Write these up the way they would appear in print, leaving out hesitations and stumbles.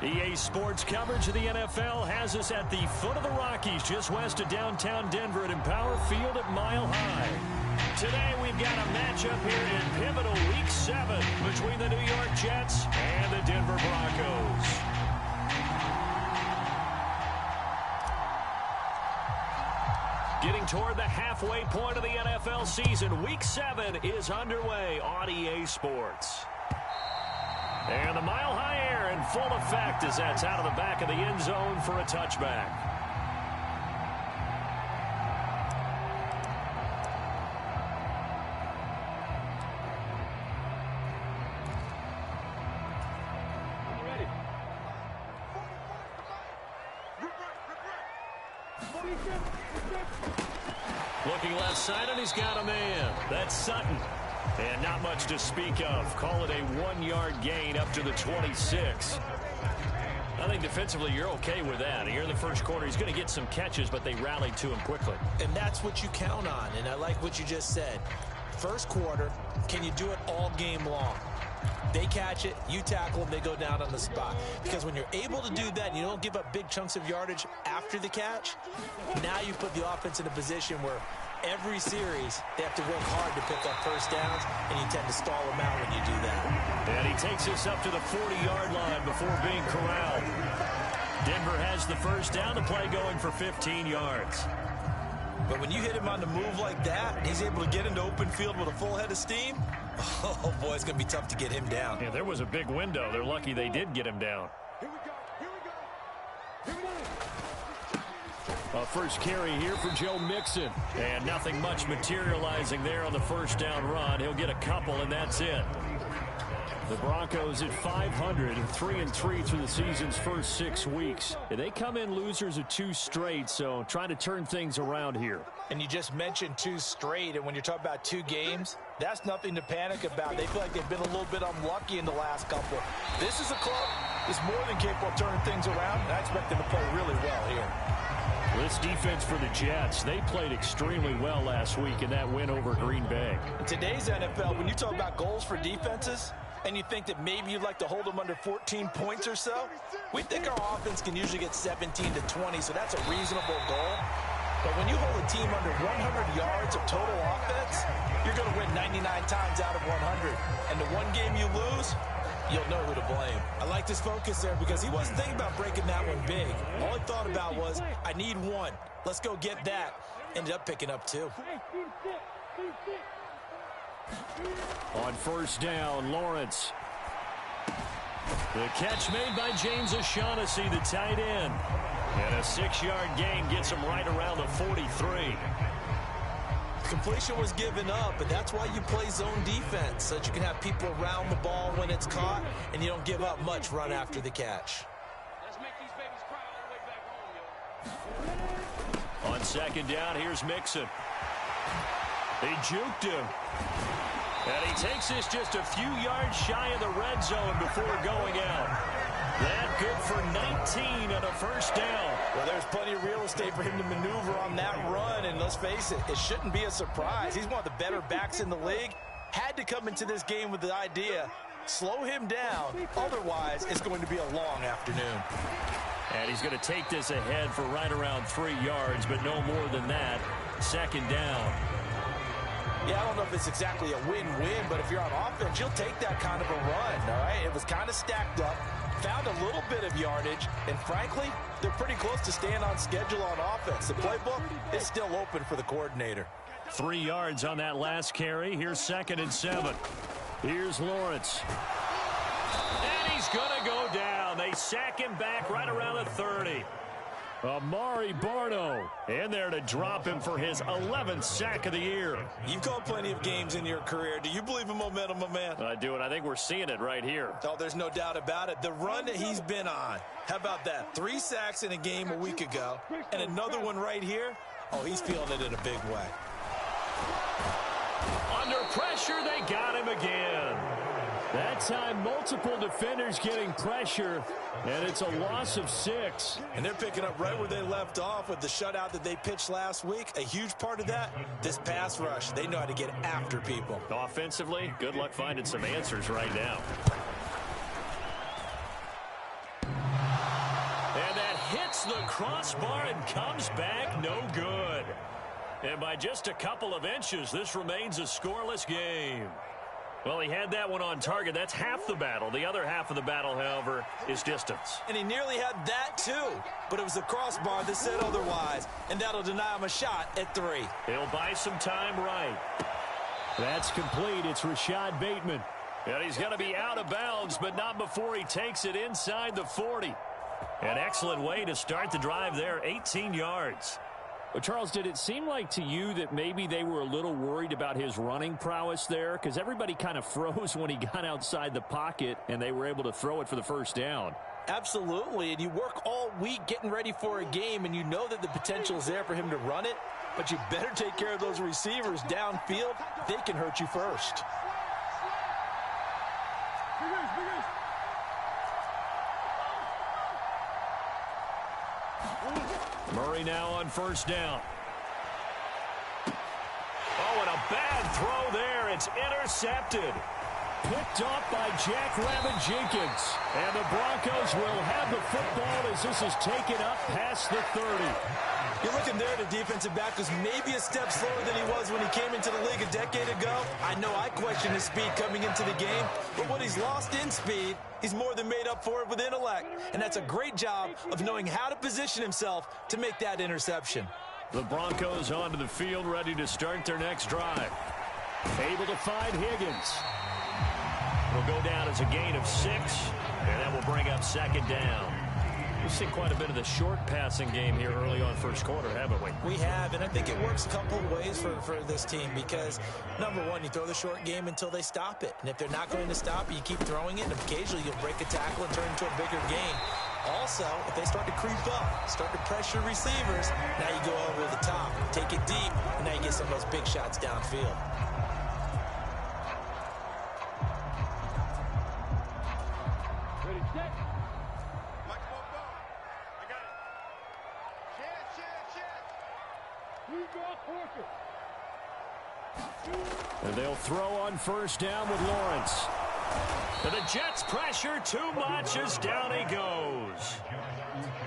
EA Sports coverage of the NFL has us at the foot of the Rockies, just west of downtown Denver at Empower Field at Mile High. Today we've got a matchup here in pivotal Week 7 between the New York Jets and the Denver Broncos. Getting toward the halfway point of the NFL season, Week 7 is underway on EA Sports. And the Mile High air in full effect as that's out of the back of the end zone for a touchback. Looking left side, and he's got a man. That's Sutton. And not much to speak of. Call it a 1-yard gain up to the 26. I think defensively you're okay with that. Here in the first quarter, he's going to get some catches, but they rallied to him quickly. And that's what you count on, and I like what you just said. First quarter, can you do it all game long? They catch it, you tackle them, they go down on the spot. Because when you're able to do that and you don't give up big chunks of yardage after the catch, now you put the offense in a position where every series they have to work hard to pick up first downs, and you tend to stall them out when you do that. And he takes us up to the 40-yard line before being corralled. Denver has the first down, the play going for 15 yards. But when you hit him on the move like that, and he's able to get into open field with a full head of steam, oh boy, it's going to be tough to get him down. Yeah, there was a big window. They're lucky they did get him down. A first carry here for Joe Mixon. And nothing much materializing there on the first down run. He'll get a couple, and that's it. The Broncos at 500 and 3-3 through the season's first 6 weeks. They come in losers of 2 straight, so trying to turn things around here. And you just mentioned 2 straight, and when you're talking about 2 games, that's nothing to panic about. They feel like they've been a little bit unlucky in the last couple. This is a club that's more than capable of turning things around, and I expect them to play really well here. This defense for the Jets, they played extremely well last week in that win over Green Bay. In today's NFL, when you talk about goals for defenses, and you think that maybe you'd like to hold them under 14 points or so, we think our offense can usually get 17 to 20, so that's a reasonable goal. But when you hold a team under 100 yards of total offense, you're going to win 99 times out of 100. And the one game you lose, you'll know who to blame. I like this focus there because he wasn't thinking about breaking that one big. All he thought about was, I need 1. Let's go get that. Ended up picking up 2. On first down, Lawrence. The catch made by James O'Shaughnessy, the tight end. And a 6-yard gain gets him right around the 43. Completion was given up, but that's why you play zone defense, so that you can have people around the ball when it's caught, and you don't give up much run after the catch. Let's make these babies cry all the way back home, yo. On second down, here's Mixon. They juked him. And he takes this just a few yards shy of the red zone before going out. That good for 19 on a first down. Well, there's plenty of real estate for him to maneuver on that run, and let's face it, it shouldn't be a surprise. He's one of the better backs in the league. Had to come into this game with the idea, slow him down, otherwise it's going to be a long afternoon. And he's going to take this ahead for right around 3 yards, but no more than that. Second down. Yeah, I don't know if it's exactly a win-win, but if you're on offense, you'll take that kind of a run, all right? It was kind of stacked up, found a little bit of yardage, and frankly, they're pretty close to staying on schedule on offense. The playbook is still open for the coordinator. 3 yards on that last carry. Here's 2nd and 7. Here's Lawrence. And he's going to go down. They sack him back right around the 30. Amari Barno in there to drop him for his 11th sack of the year. You've called plenty of games in your career. Do you believe in momentum, my man? I do, and I think we're seeing it right here. Oh, there's no doubt about it. The run that he's been on, how about that? 3 sacks in a game a week ago, and another one right here. Oh, he's feeling it in a big way. Under pressure, they got him again. That time, multiple defenders getting pressure, and it's a loss of 6. And they're picking up right where they left off with the shutout that they pitched last week. A huge part of that, this pass rush. They know how to get after people. Offensively, good luck finding some answers right now. hits the crossbar and comes back no good. And by just a couple of inches, this remains a scoreless game. Well, he had that one on target. That's half the battle. The other half of the battle, however, is distance. And he nearly had that, too. But it was the crossbar that said otherwise. And that'll deny him a shot at 3. He'll buy some time right. That's complete. It's Rashad Bateman. And he's going to be out of bounds, but not before he takes it inside the 40. An excellent way to start the drive there, 18 yards. Well, Charles, did it seem like to you that maybe they were a little worried about his running prowess there? Because everybody kind of froze when he got outside the pocket, and they were able to throw it for the first down. Absolutely, and you work all week getting ready for a game, and you know that the potential is there for him to run it, but you better take care of those receivers downfield. They can hurt you first. Murray now on first down. Oh, and a bad throw there. It's intercepted. Picked off by Jack Rabbit Jenkins. And the Broncos will have the football as this is taken up past the 30. You're looking there, the defensive back was maybe a step slower than he was when he came into the league a decade ago. I know I questioned his speed coming into the game, but what he's lost in speed, he's more than made up for it with intellect. And that's a great job of knowing how to position himself to make that interception. The Broncos onto the field, ready to start their next drive. Able to find Higgins. It'll go down as a gain of 6, and that will bring up second down. We've seen quite a bit of the short passing game here early on first quarter, haven't we? We have, and I think it works a couple of ways for this team because, number one, you throw the short game until they stop it. And if they're not going to stop it, you keep throwing it, and occasionally you'll break a tackle and turn into a bigger gain. Also, if they start to creep up, start to pressure receivers, now you go over the top, take it deep, and now you get some of those big shots downfield. And they'll throw on first down with Lawrence. And the Jets pressure too much as down he goes.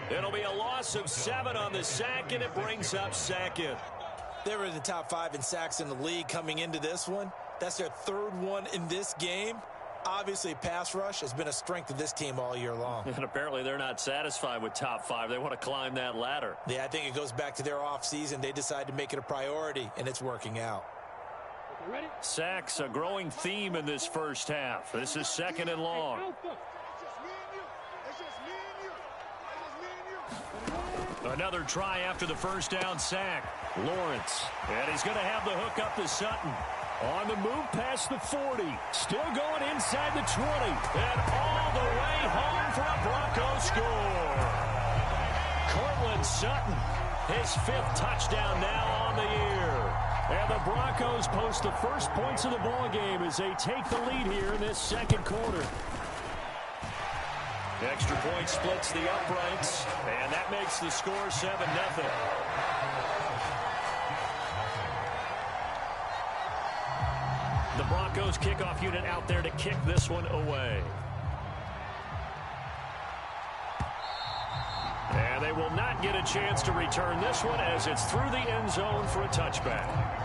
It'll be a loss of 7 on the sack, and it brings up second. They were in the top 5 in sacks in the league coming into this one. That's their 3rd one in this game. Obviously, pass rush has been a strength of this team all year long. And apparently they're not satisfied with top 5. They want to climb that ladder. Yeah, I think it goes back to their offseason. They decided to make it a priority, and it's working out. Sacks, a growing theme in this first half. This is second and long. Another try after the first down sack. Lawrence, and he's going to have the hook up to Sutton. On the move past the 40. Still going inside the 20. And all the way home for a Bronco score. Cortland Sutton, his 5th touchdown now on the year. And the Broncos post the first points of the ball game as they take the lead here in this second quarter. Extra point splits the uprights, and that makes the score 7-0. The Broncos kickoff unit out there to kick this one away. And they will not get a chance to return this one as it's through the end zone for a touchback.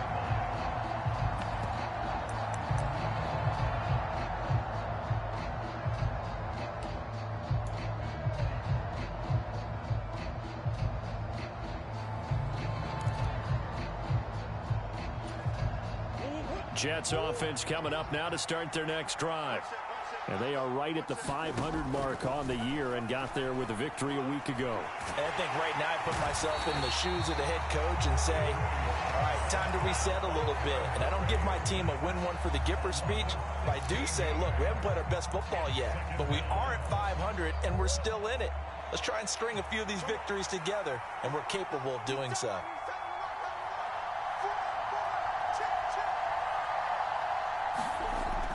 Jets offense coming up now to start their next drive. And they are right at the 500 mark on the year and got there with a victory a week ago. And I think right now I put myself in the shoes of the head coach and say, all right, time to reset a little bit. And I don't give my team a win one for the Gipper speech, but I do say, look, we haven't played our best football yet, but we are at 500 and we're still in it. Let's try and string a few of these victories together, and we're capable of doing so.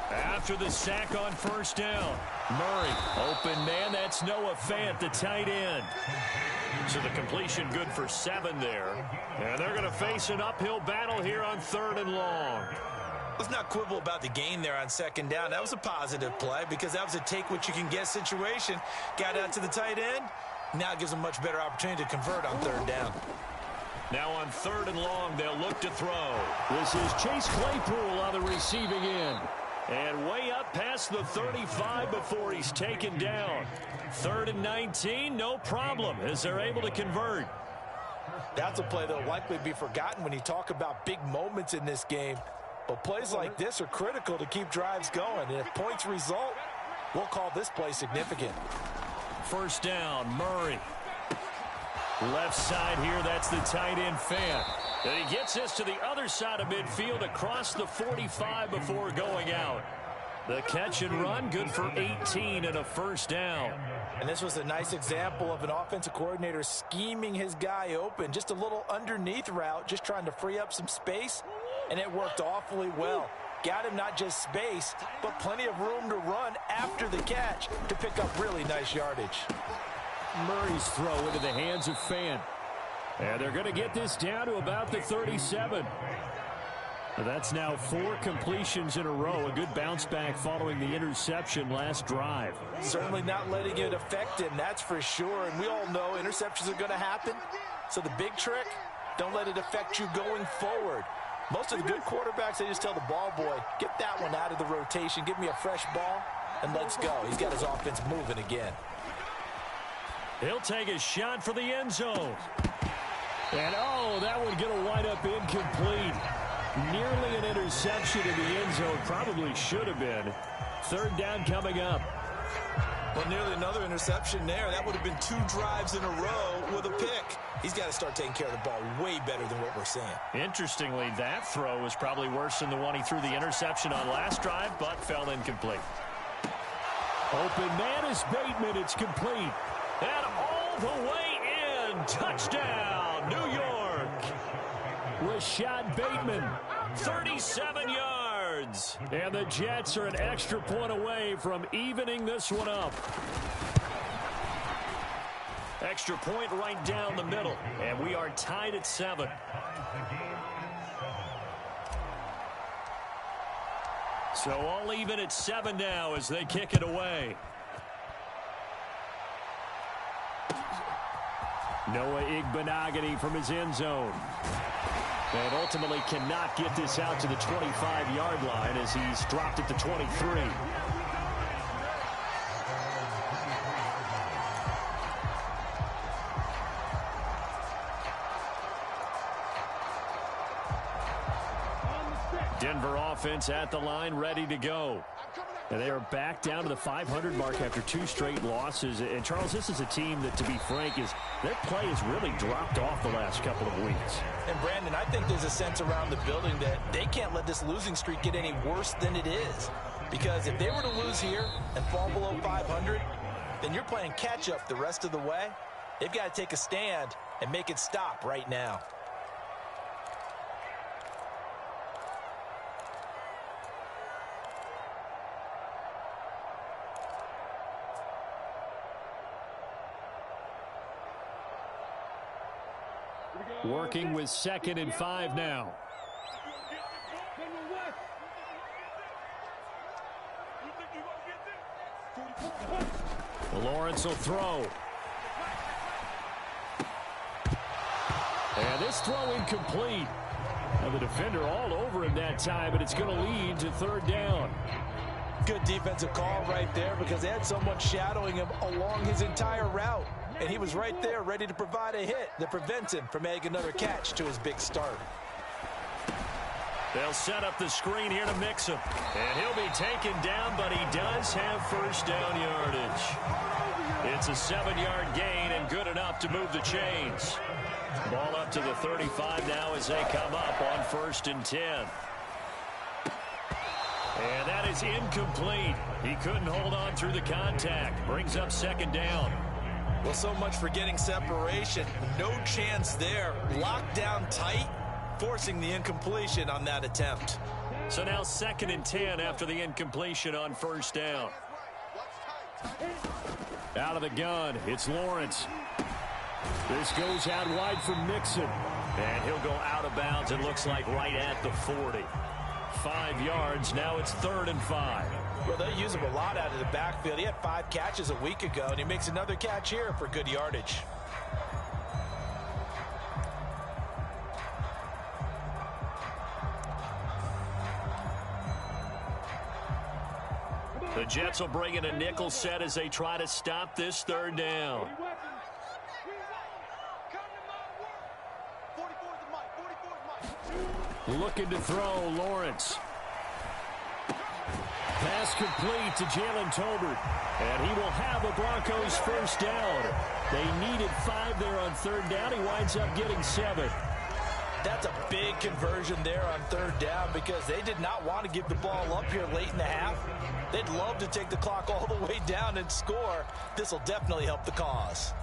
After the sack on first down, Murray, open man, that's Noah Fant, the tight end. So the completion good for 7 there. And they're going to face an uphill battle here on 3rd and long. Let's not quibble about the gain there on second down. That was a positive play because that was a take-what-you-can-get situation. Got out to the tight end, Now it gives them much better opportunity to convert on third down. Now on 3rd and long, they'll look to throw. This is Chase Claypool on the receiving end. And way up past the 35 before he's taken down. 3rd and 19, no problem, as they're able to convert. That's a play that will likely be forgotten when you talk about big moments in this game. But plays like this are critical to keep drives going. And if points result, we'll call this play significant. 1st down, Murray. Left side here, that's the tight end Fan. And he gets this to the other side of midfield across the 45 before going out. The catch and run, good for 18 and a 1st down. And this was a nice example of an offensive coordinator scheming his guy open. Just a little underneath route, just trying to free up some space. And it worked awfully well. Got him not just space, but plenty of room to run after the catch to pick up really nice yardage. Murray's throw into the hands of Fan. And they're going to get this down to about the 37. That's now 4 completions in a row. A good bounce back following the interception last drive. Certainly not letting it affect him, that's for sure. And we all know interceptions are going to happen. So the big trick, don't let it affect you going forward. Most of the good quarterbacks, they just tell the ball boy, get that one out of the rotation, give me a fresh ball, and let's go. He's got his offense moving again. He'll take a shot for the end zone. And, oh, that one going to wind up incomplete. Nearly an interception in the end zone. Probably should have been. 3rd down coming up. Well, nearly another interception there. That would have been 2 drives in a row with a pick. He's got to start taking care of the ball way better than what we're seeing. Interestingly, that throw was probably worse than the one he threw the interception on last drive, but fell incomplete. Open man is Bateman. It's complete. And all the way in. Touchdown, New York. Rashad Bateman. 37 yards. And the Jets are an extra point away from evening this one up. Extra point right down the middle. And we are tied at 7. So all even at 7 now as they kick it away. Noah Igbenogany from his end zone. And ultimately cannot get this out to the 25-yard line as he's dropped at the 23. Denver offense at the line, ready to go. And they are back down to the 500 mark after 2 straight losses. And, Charles, this is a team that, to be frank, their play has really dropped off the last couple of weeks. And, Brandon, I think there's a sense around the building that they can't let this losing streak get any worse than it is. Because if they were to lose here and fall below 500, then you're playing catch-up the rest of the way. They've got to take a stand and make it stop right now. Working with 2nd and 5 now. Lawrence will throw. And this throw incomplete. Now the defender all over him that time, but it's going to lead to 3rd down. Good defensive call right there because they had someone shadowing him along his entire route. And he was right there ready to provide a hit that prevents him from making another catch to his big start. They'll set up the screen here to mix him. And he'll be taken down, but he does have 1st down yardage. It's a 7-yard gain and good enough to move the chains. Ball up to the 35 now as they come up on 1st and 10. And that is incomplete. He couldn't hold on through the contact. Brings up 2nd down. Well, so much for getting separation. No chance there. Locked down tight, forcing the incompletion on that attempt. So now 2nd and 10 after the incompletion on 1st down. Out of the gun, it's Lawrence. This goes out wide for Mixon. And he'll go out of bounds, it looks like right at the 40. 5 yards, now it's 3rd and 5. Well, they use him a lot out of the backfield. He had 5 catches a week ago, and he makes another catch here for good yardage. The Jets will bring in a nickel set as they try to stop this third down. Looking to throw, Lawrence. Pass complete to Jalen Tolbert. And he will have a Broncos first down. They needed 5 there on third down. He winds up getting 7. That's a big conversion there on third down because they did not want to give the ball up here late in the half. They'd love to take the clock all the way down and score. This will definitely help the cause.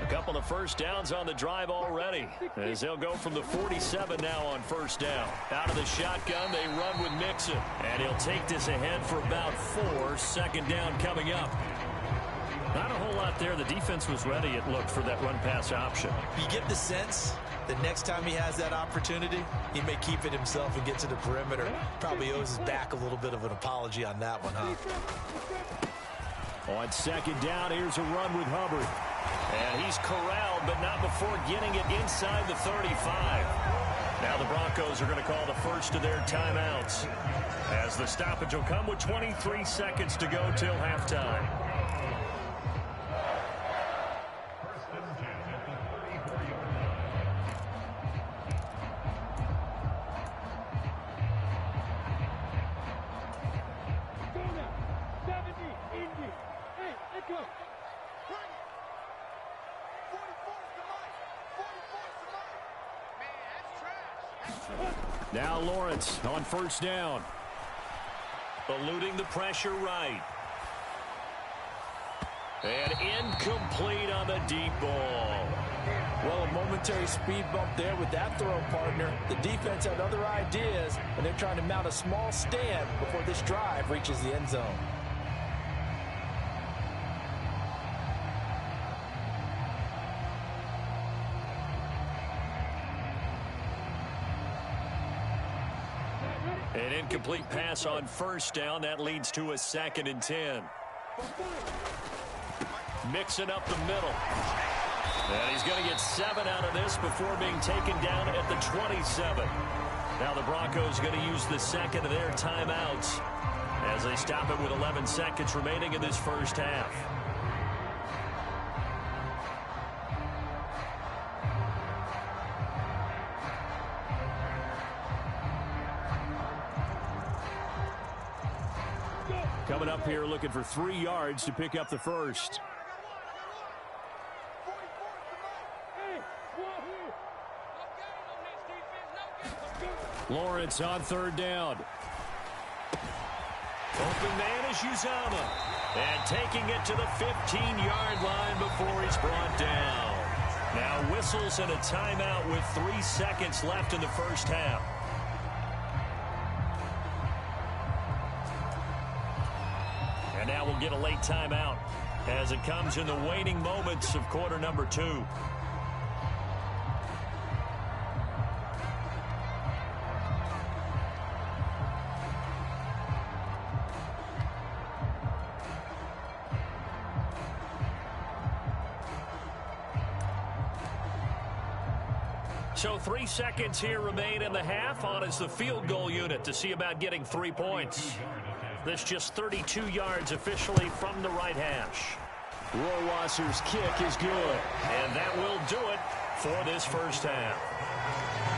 A couple of first downs on the drive already as they'll go from the 47 now on first down. Out of the shotgun, they run with Mixon. And he'll take this ahead for about 4. Second down coming up. Not a whole lot there. The defense was ready, it looked, for that run-pass option. You get the sense that next time he has that opportunity, he may keep it himself and get to the perimeter. Probably owes his back a little bit of an apology on that one, huh? On second down, here's a run with Hubbard. And he's corralled, but not before getting it inside the 35. Now the Broncos are going to call the first of their timeouts, as the stoppage will come with 23 seconds to go till halftime. Now Lawrence on first down. Eluding the pressure right. And incomplete on the deep ball. Well, a momentary speed bump there with that throw, partner. The defense had other ideas, and they're trying to mount a small stand before this drive reaches the end zone. An incomplete pass on first down. That leads to a 2nd and 10. Mixing up the middle. And he's going to get 7 out of this before being taken down at the 27. Now the Broncos are going to use the second of their timeouts as they stop it with 11 seconds remaining in this first half. Coming up here looking for 3 yards to pick up the first. Lawrence on third down. Open man is Uzama. And taking it to the 15-yard line before he's brought down. Now whistles and a timeout with 3 seconds left in the first half. And now we'll get a late timeout as it comes in the waning moments of quarter number 2. So 3 seconds here remain in the half. On is the field goal unit to see about getting 3 points. This just 32 yards officially from the right hash. Rohrwasser's kick is good. And that will do it for this first half.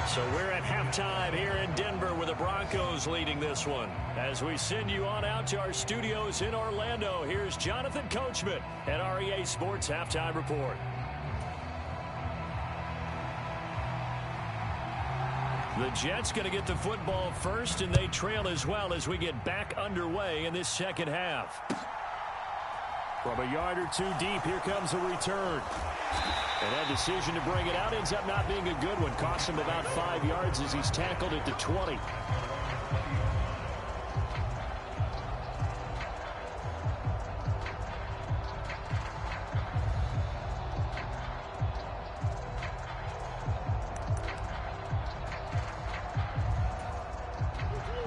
So we're at halftime here in Denver with the Broncos leading this one. As we send you on out to our studios in Orlando, here's Jonathan Coachman at REA Sports Halftime Report. The Jets going to get the football first, and they trail as well as we get back underway in this second half. From a yard or 2 deep, here comes a return. And that decision to bring it out ends up not being a good one. Costs him about 5 yards as he's tackled at the 20.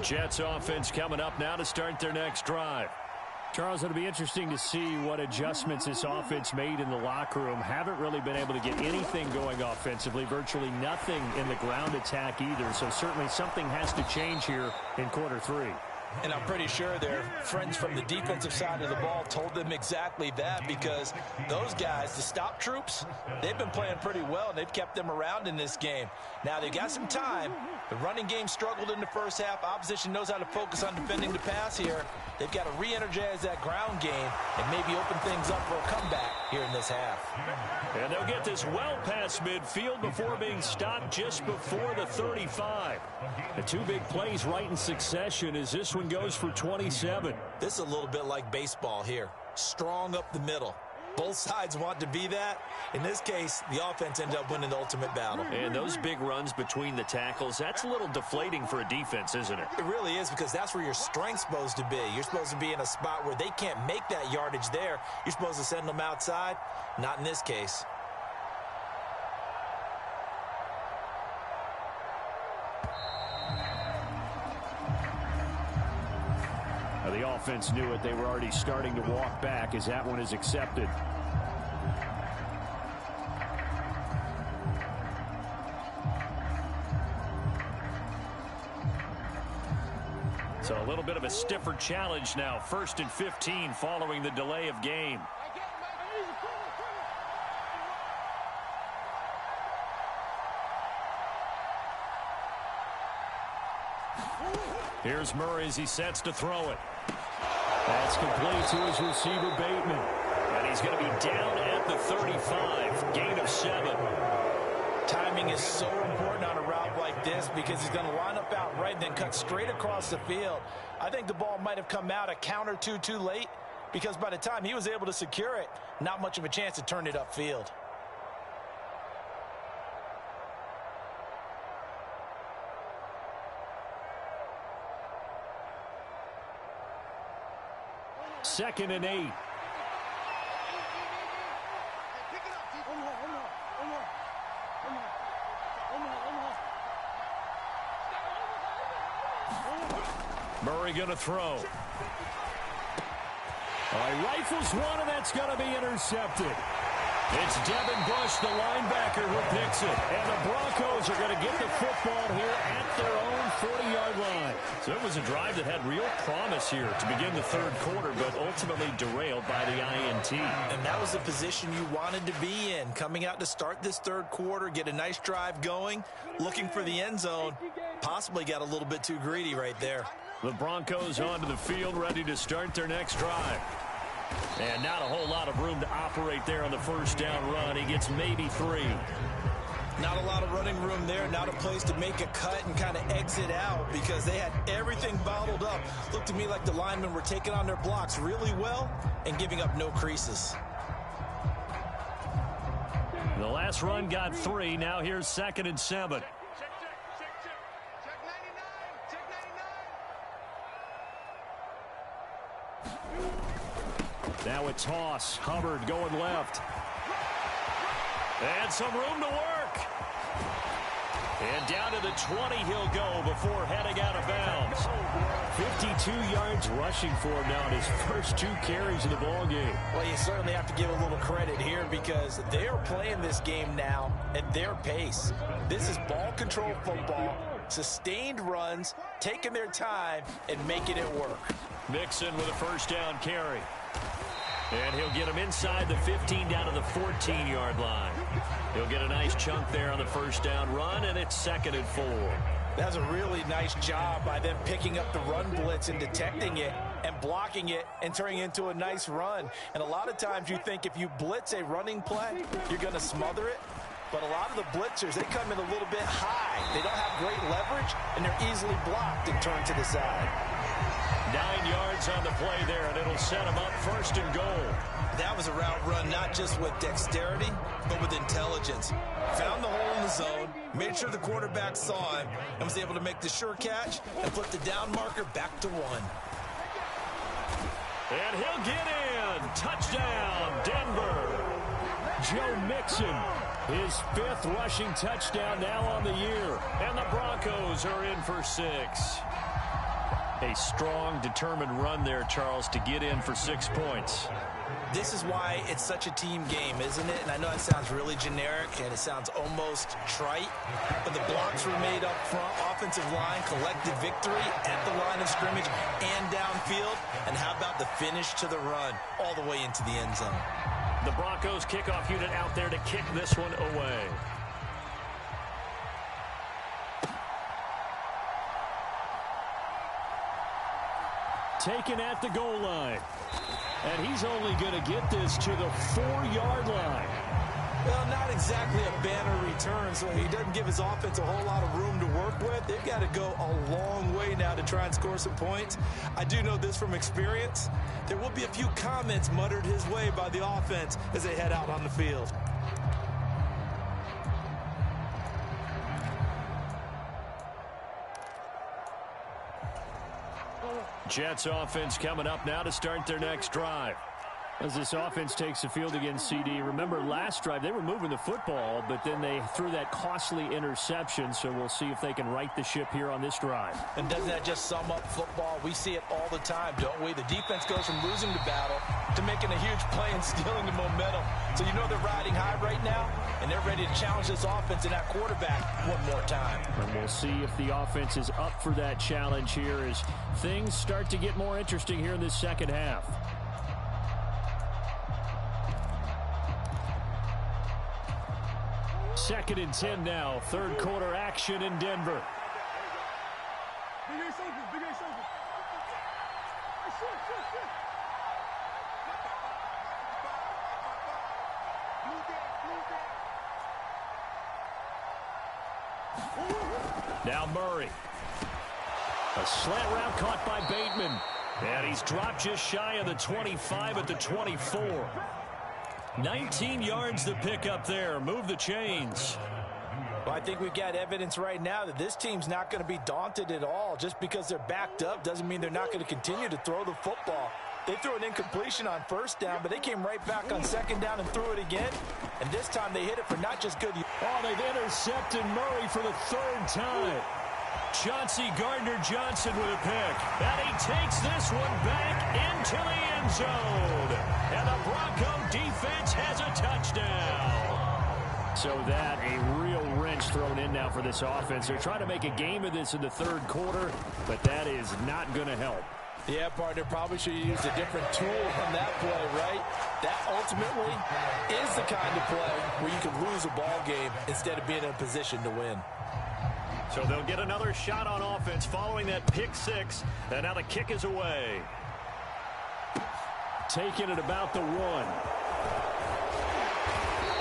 Jets offense coming up now to start their next drive. Charles, it'll be interesting to see what adjustments this offense made in the locker room. Haven't really been able to get anything going offensively, virtually nothing in the ground attack either. So certainly something has to change here in quarter three. And I'm pretty sure their friends from the defensive side of the ball told them exactly that, because those guys, the stop troops, they've been playing pretty well, and they've kept them around in this game. Now, they've got some time. The running game struggled in the first half. Opposition knows how to focus on defending the pass here. They've got to re-energize that ground game and maybe open things up for a comeback here in this half. And they'll get this well past midfield before being stopped just before the 35. The two big plays right in succession as this one goes for 27. This is a little bit like baseball here. Strong up the middle. Both sides want to be that. In this case, the offense ended up winning the ultimate battle. And those big runs between the tackles, that's a little deflating for a defense, isn't it? It really is, because that's where your strength's supposed to be. You're supposed to be in a spot where they can't make that yardage there. You're supposed to send them outside. Not in this case. The offense knew it. They were already starting to walk back as that one is accepted. So a little bit of a stiffer challenge now. 1st and 15 following the delay of game. Here's Murray as he sets to throw it. That's complete to his receiver, Bateman. And he's going to be down at the 35. Gain of 7. Timing is so important on a route like this, because he's going to line up out right and then cut straight across the field. I think the ball might have come out a count or two too late, because by the time he was able to secure it, not much of a chance to turn it upfield. Second and 8. Murray going to throw. All right, rifles one, and that's going to be intercepted. It's Devin Bush, the linebacker, who picks it. And the Broncos are going to get the football here at their own 40-yard line. So it was a drive that had real promise here to begin the third quarter, but ultimately derailed by the INT. And that was the position you wanted to be in, coming out to start this third quarter, get a nice drive going, looking for the end zone. Possibly got a little bit too greedy right there. The Broncos onto the field, ready to start their next drive. And not a whole lot of room to operate there on the first down run. He gets maybe 3. Not a lot of running room there. Not a place to make a cut and kind of exit out, because they had everything bottled up. Looked to me like the linemen were taking on their blocks really well and giving up no creases. The last run got 3. Now here's 2nd and 7. Now a toss. Hubbard going left. And some room to work. And down to the 20 he'll go before heading out of bounds. 52 yards rushing for him now in his first 2 carries of the ball game. Well, you certainly have to give a little credit here, because they are playing this game now at their pace. This is ball control football, sustained runs, taking their time and making it work. Mixon with a first down carry. And he'll get him inside the 15 down to the 14-yard line. He'll get a nice chunk there on the first down run, and it's 2nd and 4. That's a really nice job by them picking up the run blitz and detecting it and blocking it and turning it into a nice run. And a lot of times you think if you blitz a running play, you're going to smother it. But a lot of the blitzers, they come in a little bit high. They don't have great leverage, and they're easily blocked and turned to the side. 9 yards on the play there, and it'll set him up 1st and goal. That was a route run not just with dexterity, but with intelligence. Found the hole in the zone, made sure the quarterback saw him, and was able to make the sure catch and flip the down marker back to 1. And he'll get in. Touchdown, Denver. Joe Mixon, his 5th rushing touchdown now on the year. And the Broncos are in for 6. A strong, determined run there, Charles, to get in for 6 points. This is why it's such a team game, isn't it? And I know it sounds really generic and it sounds almost trite, but the blocks were made up front, offensive line, collected victory at the line of scrimmage and downfield. And how about the finish to the run all the way into the end zone? The Broncos kickoff unit out there to kick this one away. Taken at the goal line. And he's only going to get this to the 4-yard line. Well, not exactly a banner return, so he doesn't give his offense a whole lot of room to work with. They've got to go a long way now to try and score some points. I do know this from experience. There will be a few comments muttered his way by the offense as they head out on the field. Jets offense coming up now to start their next drive. As this offense takes the field against CD, remember last drive they were moving the football, but then they threw that costly interception, so we'll see if they can right the ship here on this drive. And doesn't that just sum up football? We see it all the time, don't we? The defense goes from losing the battle to making a huge play and stealing the momentum. So you know they're riding high right now, and they're ready to challenge this offense and that quarterback one more time. And we'll see if the offense is up for that challenge here as things start to get more interesting here in this second half. Second and 10 now. Third quarter action in Denver. Now Murray. A slant route caught by Bateman. And he's dropped just shy of the 25 at the 24. 19 yards to pick up there. Move the chains. Well, I think we've got evidence right now that this team's not going to be daunted at all. Just because they're backed up doesn't mean they're not going to continue to throw the football. They threw an incompletion on first down, but they came right back on second down and threw it again. And this time they hit it for not just good. Oh, they've intercepted Murray for the third time. Chauncey Gardner-Johnson with a pick. And he takes this one back into the end zone. And the Bronco defense has a touchdown. So that a real wrench thrown in now for this offense. They're trying to make a game of this in the third quarter, but that is not going to help. Yeah, partner, probably should have used a different tool on that play, right? That ultimately is the kind of play where you can lose a ball game instead of being in a position to win. So they'll get another shot on offense following that pick six, and now the kick is away. Taking it about the 1.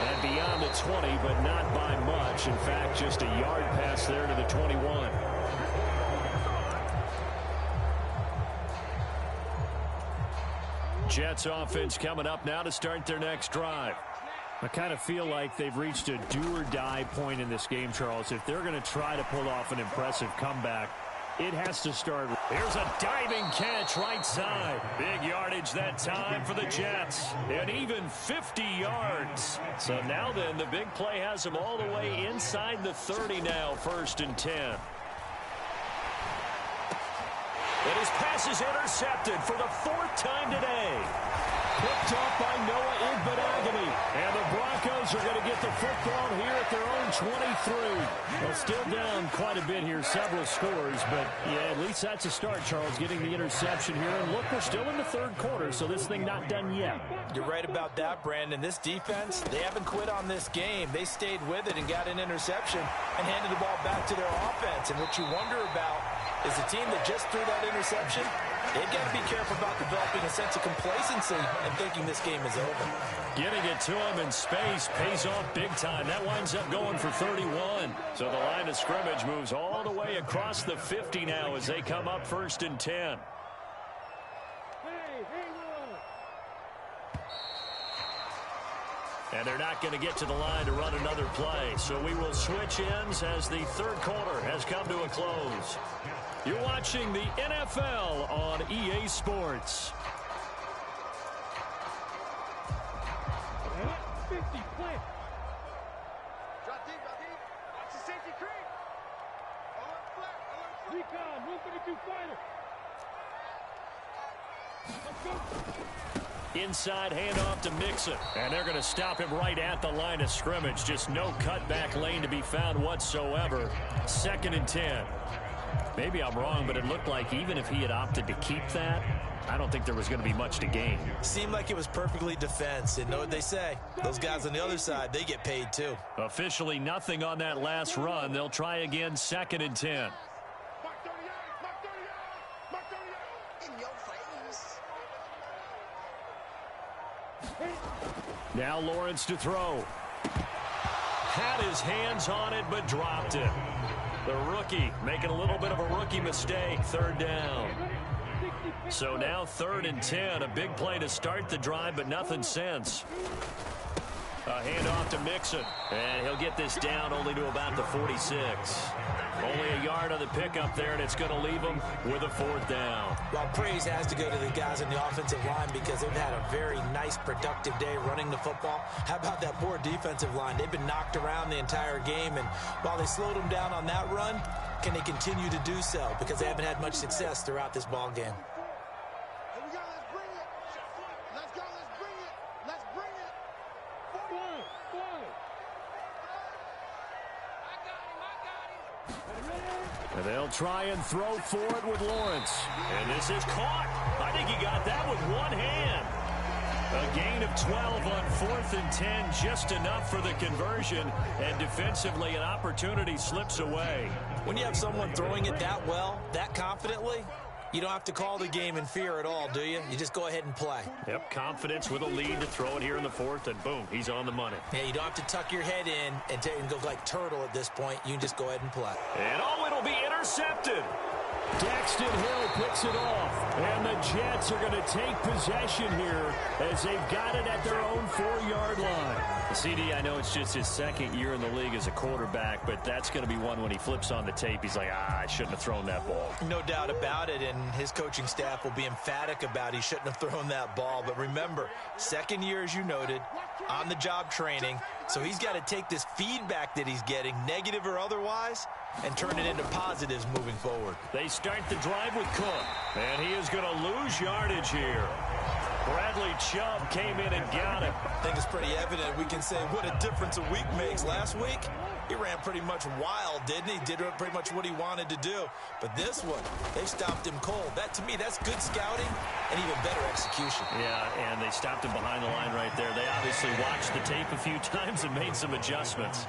And beyond the 20, but not by much. In fact, just a yard pass there to the 21. Jets offense coming up now to start their next drive. I kind of feel like they've reached a do-or-die point in this game, Charles. If they're going to try to pull off an impressive comeback, it has to start. Here's a diving catch right side. Big yardage that time for the Jets. And even 50 yards. So now then, the big play has them all the way inside the 30 now, 1st and 10. And his pass is intercepted for the 4th time today. Picked off by Noah Igbenogany. And the Broncos are going to get the football here at their own 23. Well, still down quite a bit here, several scores. But, yeah, at least that's a start, Charles, getting the interception here. And look, we're still in the third quarter, so this thing not done yet. You're right about that, Brandon. This defense, they haven't quit on this game. They stayed with it and got an interception and handed the ball back to their offense. And what you wonder about is the team that just threw that interception, they've got to be careful about developing a sense of complacency and thinking this game is over. Getting it to him in space pays off big time. That winds up going for 31. So the line of scrimmage moves all the way across the 50 now as they come up 1st and 10. And they're not going to get to the line to run another play. So we will switch ends as the third quarter has come to a close. You're watching the NFL on EA Sports. 50, plant. Drop deep. Watch the safety creep. Recon, 152 fighter. Inside handoff to Mixon. And they're going to stop him right at the line of scrimmage. Just no cutback lane to be found whatsoever. 2nd and 10. Maybe I'm wrong, but it looked like even if he had opted to keep that, I don't think there was going to be much to gain. Seemed like it was perfectly defense. And know what they say? Those guys on the other side, they get paid too. Officially nothing on that last run. They'll try again 2nd and 10. Now Lawrence to throw. Had his hands on it, but dropped it. The rookie making a little bit of a rookie mistake. 3rd down. So now 3rd and 10. A big play to start the drive, but nothing since. A handoff to Mixon. And he'll get this down only to about the 46. Only a yard on the pickup there, and it's going to leave him with a 4th down. Well, praise has to go to the guys on the offensive line because they've had a very nice, productive day running the football. How about that poor defensive line? They've been knocked around the entire game, and while they slowed them down on that run, can they continue to do so? Because they haven't had much success throughout this ball game. And they'll try and throw for it with Lawrence. And this is caught. I think he got that with one hand. A gain of 12 on 4th and 10, just enough for the conversion. And defensively, an opportunity slips away. When you have someone throwing it that well, that confidently, you don't have to call the game in fear at all, do you? You just go ahead and play. Yep, confidence with a lead to throw it here in the 4th, and boom, he's on the money. Yeah, you don't have to tuck your head in and go like turtle at this point. You can just go ahead and play. And oh, it'll be intercepted. Daxton Hill picks it off, and the Jets are going to take possession here as they've got it at their own 4-yard line. CD, I know it's just his 2nd year in the league as a quarterback, but that's going to be one when he flips on the tape. He's like, I shouldn't have thrown that ball. No doubt about it, and his coaching staff will be emphatic about he shouldn't have thrown that ball. But remember, 2nd year, as you noted, on-the-job training, so he's got to take this feedback that he's getting, negative or otherwise, and turn it into positives moving forward. They start the drive with Cook, and he is going to lose yardage here. Bradley Chubb came in and got him. I think it's pretty evident. We can say what a difference a week makes. Last week, he ran pretty much wild, didn't he? Did pretty much what he wanted to do. But this one, they stopped him cold. That, to me, that's good scouting and even better execution. Yeah, and they stopped him behind the line right there. They obviously watched the tape a few times and made some adjustments.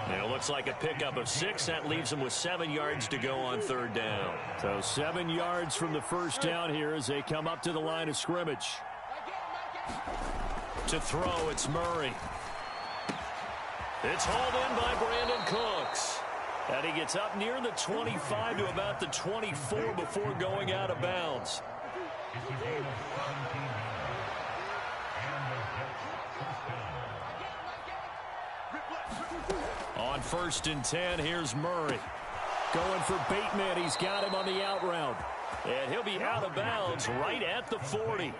And it looks like a pickup of 6. That leaves them with 7 yards to go on 3rd down. So 7 yards from the 1st down here as they come up to the line of scrimmage. To throw, it's Murray. It's hauled in by Brandon Cooks. And he gets up near the 25 to about the 24 before going out of bounds. On 1st and 10, here's Murray. Going for Bateman. He's got him on the out route. And he'll be out of bounds right at the 40.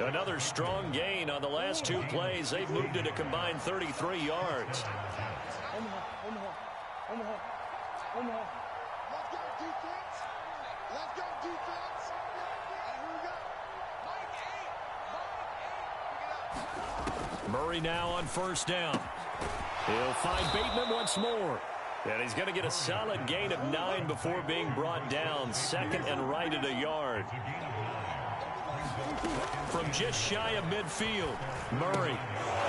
Another strong gain on the last 2 plays. They've moved it a combined 33 yards. Murray now on 1st down. He'll find Bateman once more. And he's going to get a solid gain of 9 before being brought down. 2nd and right at a yard. From just shy of midfield, Murray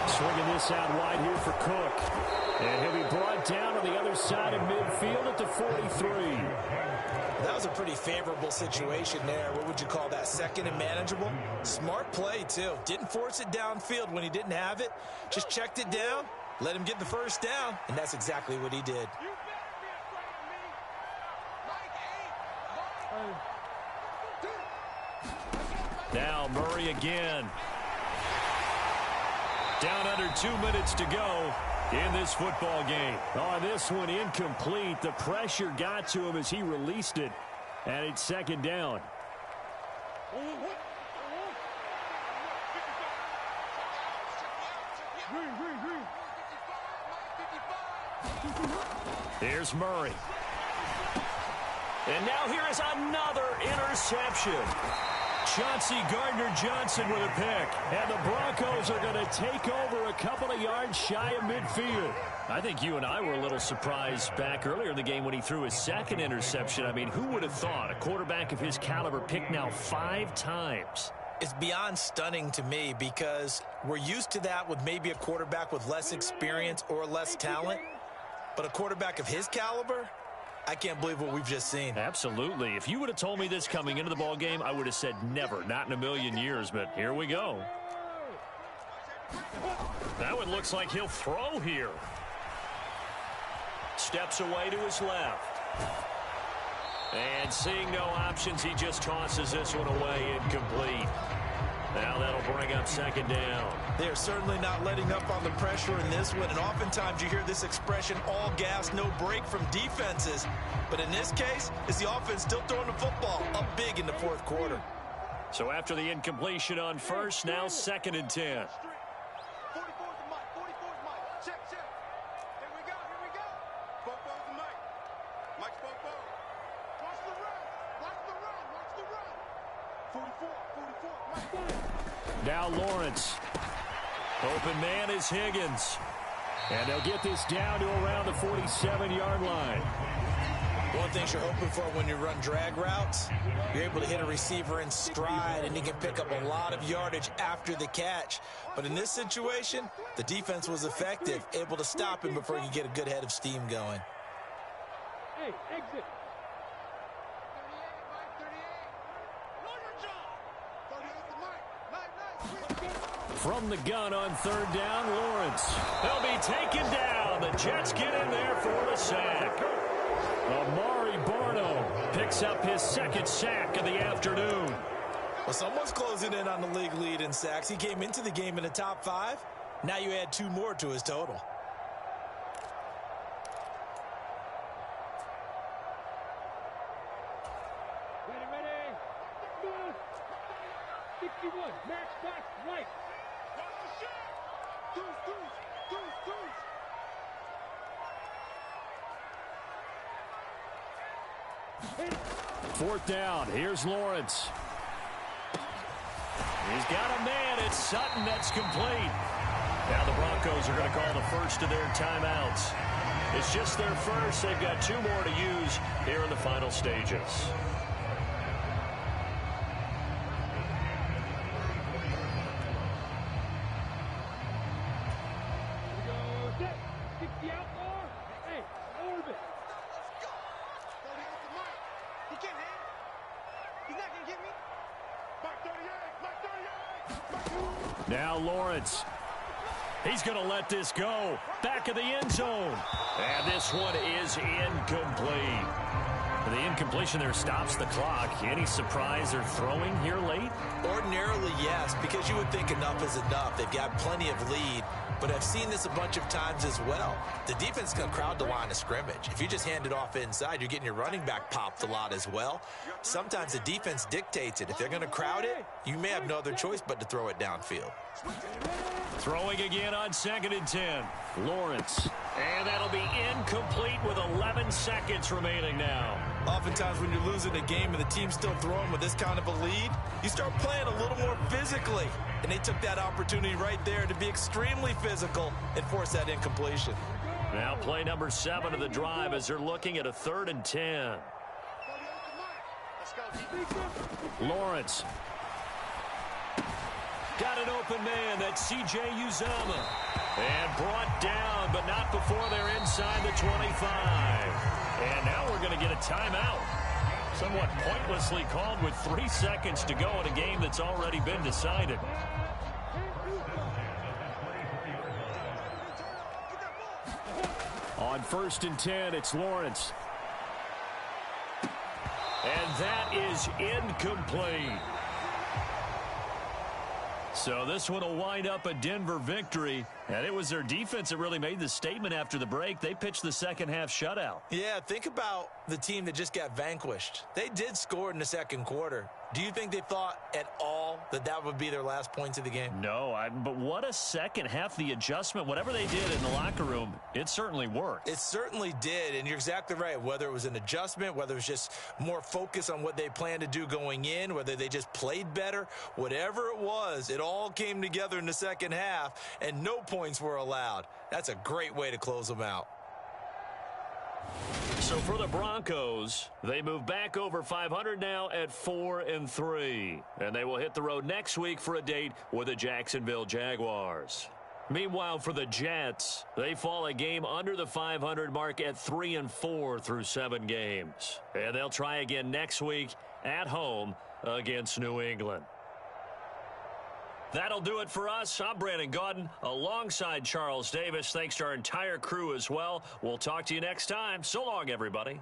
swinging this out wide here for Cook. And he'll be brought down on the other side of midfield at the 43. That was a pretty favorable situation there. What would you call that? 2nd and manageable? Smart play, too. Didn't force it downfield when he didn't have it. Just checked it down. Let him get the 1st down, and that's exactly what he did. Now Murray again. Down under 2 minutes to go in this football game. On this one, incomplete. The pressure got to him as he released it, and it's 2nd down. Here's Murray. And now here is another interception. Chauncey Gardner-Johnson with a pick. And the Broncos are going to take over a couple of yards shy of midfield. I think you and I were a little surprised back earlier in the game when he threw his second interception. I mean, who would have thought a quarterback of his caliber picked now 5 times? It's beyond stunning to me because we're used to that with maybe a quarterback with less experience or less talent. But a quarterback of his caliber, I can't believe what we've just seen. Absolutely. If you would have told me this coming into the ball game, I would have said never, not in a million years. But here we go. That one looks like he'll throw here. Steps away to his left. And seeing no options, he just tosses this one away, incomplete. Now that'll bring up second down. They're certainly not letting up on the pressure in this one, and oftentimes you hear this expression, all gas, no break from defenses. But in this case, it's the offense still throwing the football up big in the fourth quarter. So after the incompletion on first, now 2nd and 10. Now Lawrence. Open man is Higgins. And they'll get this down to around the 47-yard line. One thing you're hoping for when you run drag routes, you're able to hit a receiver in stride, and he can pick up a lot of yardage after the catch. But in this situation, the defense was effective, able to stop him before he could get a good head of steam going. Hey, exit. From the gun on 3rd down, Lawrence. They'll be taken down. The Jets get in there for the sack. Amari Barno picks up his 2nd sack of the afternoon. Well, someone's closing in on the league lead in sacks. He came into the game in the top 5. Now you add 2 more to his total. Ready. 61, match box right. Fourth down. Here's Lawrence. He's got a man. It's Sutton. That's complete. Now the Broncos are going to call the first of their timeouts. It's just their first. They've got 2 more to use here in the final stages. Now Lawrence. He's going to let this go. Back of the end zone. And this one is incomplete. The incompletion there stops the clock. Any surprise they're throwing here late? Ordinarily, yes, because you would think enough is enough. They've got plenty of lead, but I've seen this a bunch of times as well. The defense can crowd the line of scrimmage. If you just hand it off inside, you're getting your running back popped a lot as well. Sometimes the defense dictates it. If they're going to crowd it, you may have no other choice but to throw it downfield. Throwing again on 2nd and 10. Lawrence. And that'll be incomplete with 11 seconds remaining now. Oftentimes when you're losing a game and the team's still throwing with this kind of a lead, you start playing a little more physically. And they took that opportunity right there to be extremely physical and force that incompletion. Now play number 7 of the drive as they're looking at a 3rd and 10. Lawrence. Got an open man. That's C.J. Uzomah. And brought down, but not before they're inside the 25. And now we're going to get a timeout. Somewhat pointlessly called with 3 seconds to go in a game that's already been decided. On 1st and 10, it's Lawrence. And that is incomplete. So this one will wind up a Denver victory. And it was their defense that really made the statement after the break. They pitched the second half shutout. Yeah, think about the team that just got vanquished. They did score in the second quarter, Do you think they thought at all that that would be their last points of the game? No, but what a second half. The adjustment, whatever they did in the locker room, it certainly worked. It certainly did, and you're exactly right. Whether it was an adjustment, whether it was just more focus on what they planned to do going in, whether they just played better, whatever it was, it all came together in the second half, and no points were allowed. That's a great way to close them out. So for the Broncos, they move back over 500 now at 4-3. And they will hit the road next week for a date with the Jacksonville Jaguars. Meanwhile, for the Jets, they fall a game under the 500 mark at 3-4 through 7 games. And they'll try again next week at home against New England. That'll do it for us. I'm Brandon Gaudin alongside Charles Davis. Thanks to our entire crew as well. We'll talk to you next time. So long, everybody.